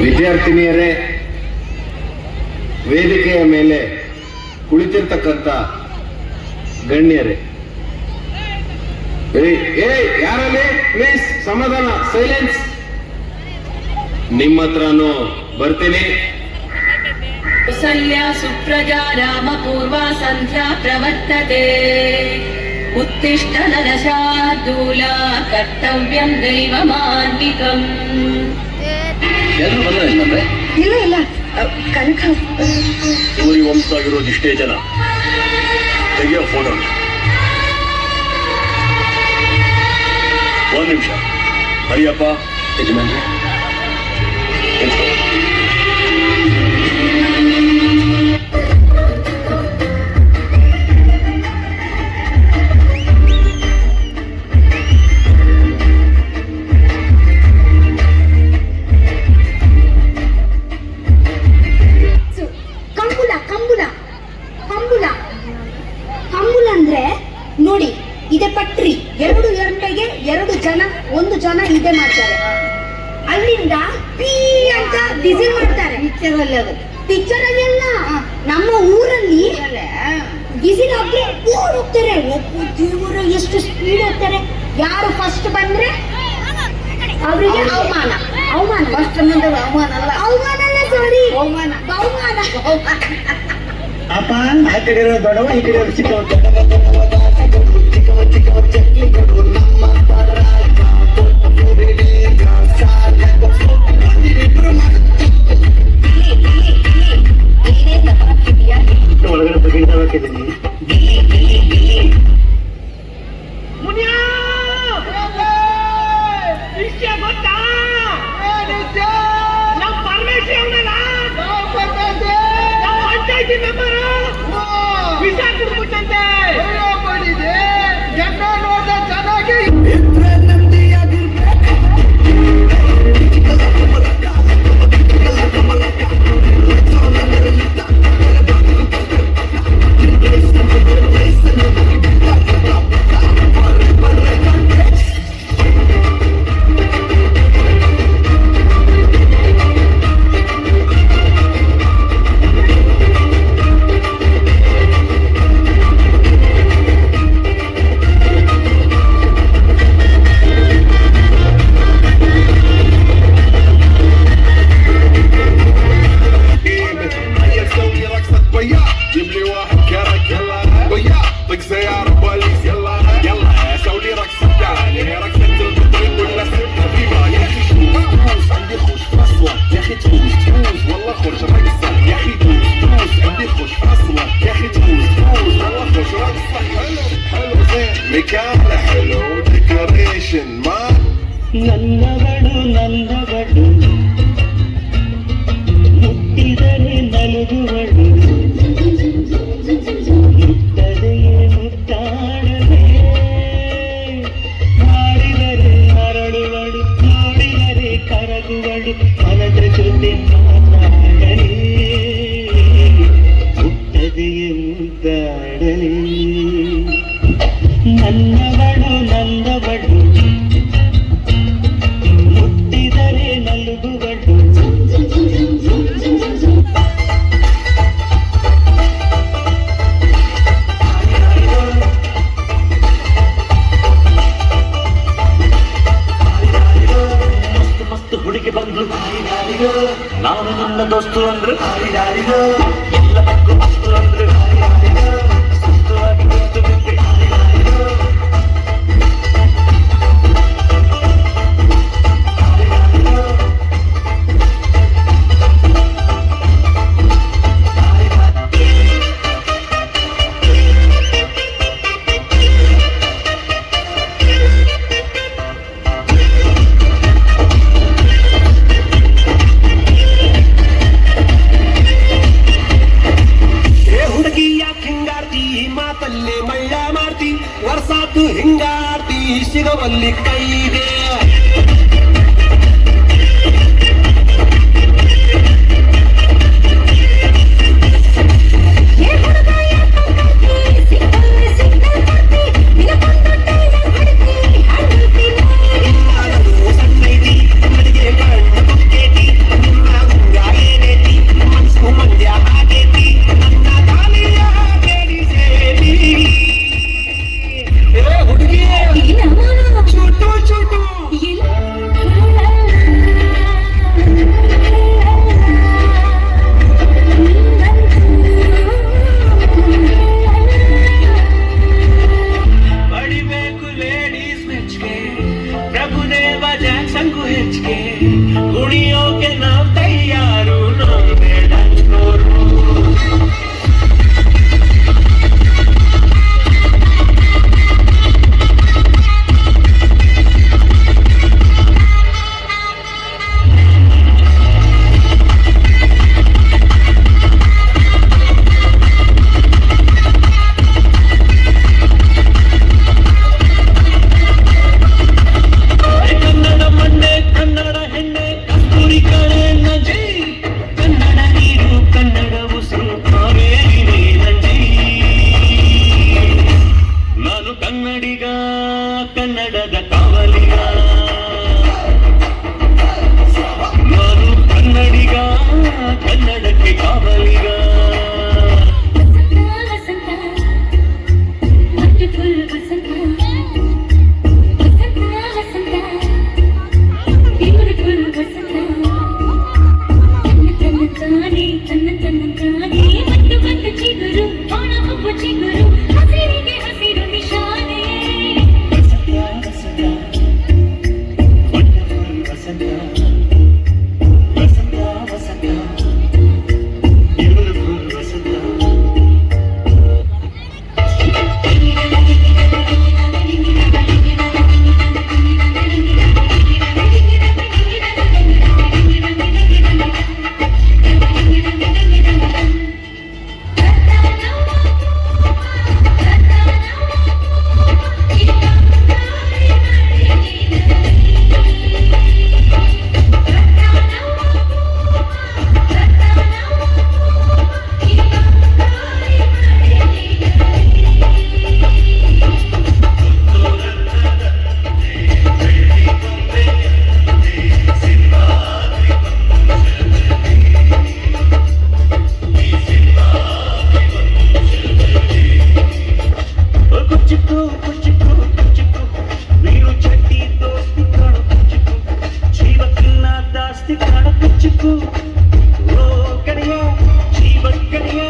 ವಿದ್ಯಾರ್ಥಿನಿಯರೇ, ವೇದಿಕೆಯ ಮೇಲೆ ಕುಳಿತಿರ್ತಕ್ಕಂಥ ಗಣ್ಯರೇ, ಯಾರಲ್ಲಿ ಪ್ಲೀಸ್ ಸಮಾಧಾನ, ಸೈಲೆನ್ಸ್. ನಿಮ್ಮ ಹತ್ರನೂ ಬರ್ತೀನಿ. ಕೌಸಲ್ಯ ಸುಪ್ರಜಾ ರಾಮ ಪೂರ್ವ ಸಂಧ್ಯಾ ಪ್ರವರ್ತತೆ. ಉತ್ತಿಷ್ಠ ನರಶಾರ್ದೂಲ ಕರ್ತವ್ಯಂ ದೈವಮಾನ್ವಿಕಂ. ಎಲ್ಲರೂ ಬಂದ್ರೆ ಇಲ್ಲ ಇಲ್ಲ ಕನಕ ಊರಿ ವಂಶದಾಗಿರೋದು ಇಷ್ಟೇ ಜನ. ತೆಗಿಯೋ ಫೋಟೋ. ಒಂದು ನಿಮಿಷ ಹರಿಯಪ್ಪ. ಯಜಮಾನ್ರೆ ನೋಡಿ, ಇದೆ ಪಟ್ರಿ. 2 ಗಂಟೆಗೆ 2 ಜನ, 1 ಜನ ಇದೆ ಮಾಡ್ತಾರೆ. ಅಲ್ಲಿಂದ ಪೀ ಅಂತ ಬಿಸಿ ಮಾಡ್ತಾರೆ. ಪಿಕ್ಚರ್ ಅಲ್ಲಿ ಅಲ್ಲ, ನಮ್ಮ ಊರಲ್ಲಿ ಬಿಸಿ ಹಾಕಿ ಹೋಗ್ತಾರೆ. ದೇವರ ಎಷ್ಟು ಸ್ಪೀಡ್ ಹೋಗ್ತಾರೆ. ಯಾರು ಫಸ್ಟ್ ಬಂದ್ರೆ ಅವರಿಗೆ ಅವಮಾನ. ಫಸ್ಟ್ ಬಂದ್ರೆ ಅವಮಾನ ಅಲ್ಲ, ಸಾರಿ, ಬಹುಮಾನ. ಅಪ್ಪ ಆ ಕಡೆ ದೊಡ್ಡವ, ಈ ಕಡೆ ಚಿಕ್ಕವ. ಒಳಗಡೆ ಬಗೆಹರಿಸಿದ್ದೀನಿ. ಗೊತ್ತಾ ನಮ್ಮ ಪರಮೇಶ್ವರ ಪಂಚಾಯತಿ ಮೆಂಬರ್ ವಿಷಯ ಕೊಡ್ಬಿಟ್ಟಂತೆ. ಜನ ನೋಡ ಚೆನ್ನಾಗಿ ನನ್ನವಳು ಮುಟ್ಟಿದರೆ ನಲುಗುವಳು, ಮುಟ್ಟದೆಯೇ ಮುಟ್ಟಾಡದೆ, ಮಾಡಿದರೆ ಮರಳುವಳು, ನೋಡಿದರೆ ಕರಗುವಳು, ಮನದ ಜೊತೆ ಮಾತಾಡಲಿ, ಮುಟ್ಟದೆಯೇ ಮುದ್ದಾಡಲಿ. ನನ್ನವಳು ಮುಟ್ಟಿದರೆ ನಲುಗುವಳು. ಮಸ್ತು ಹುಡುಗಿ ಬಂದ್ರು, ನಾನು ನನ್ನ ದೋಸ್ತು ಅಂದ್ರು, ಎಲ್ಲಕ್ಕೂ ಮಸ್ತು ಅಂದ್ರು, ಸುಸ್ತವಾಗಿ ಕುಂತು ಬಿಟ್ಟೆ. ಹುಡುಗಿ ಯಾಕೆ ಹಿಂಗಾರ ಚಿಕ್ಕು ಓ ಕಣಿಯ ಜೀವ ಕಣಿಯ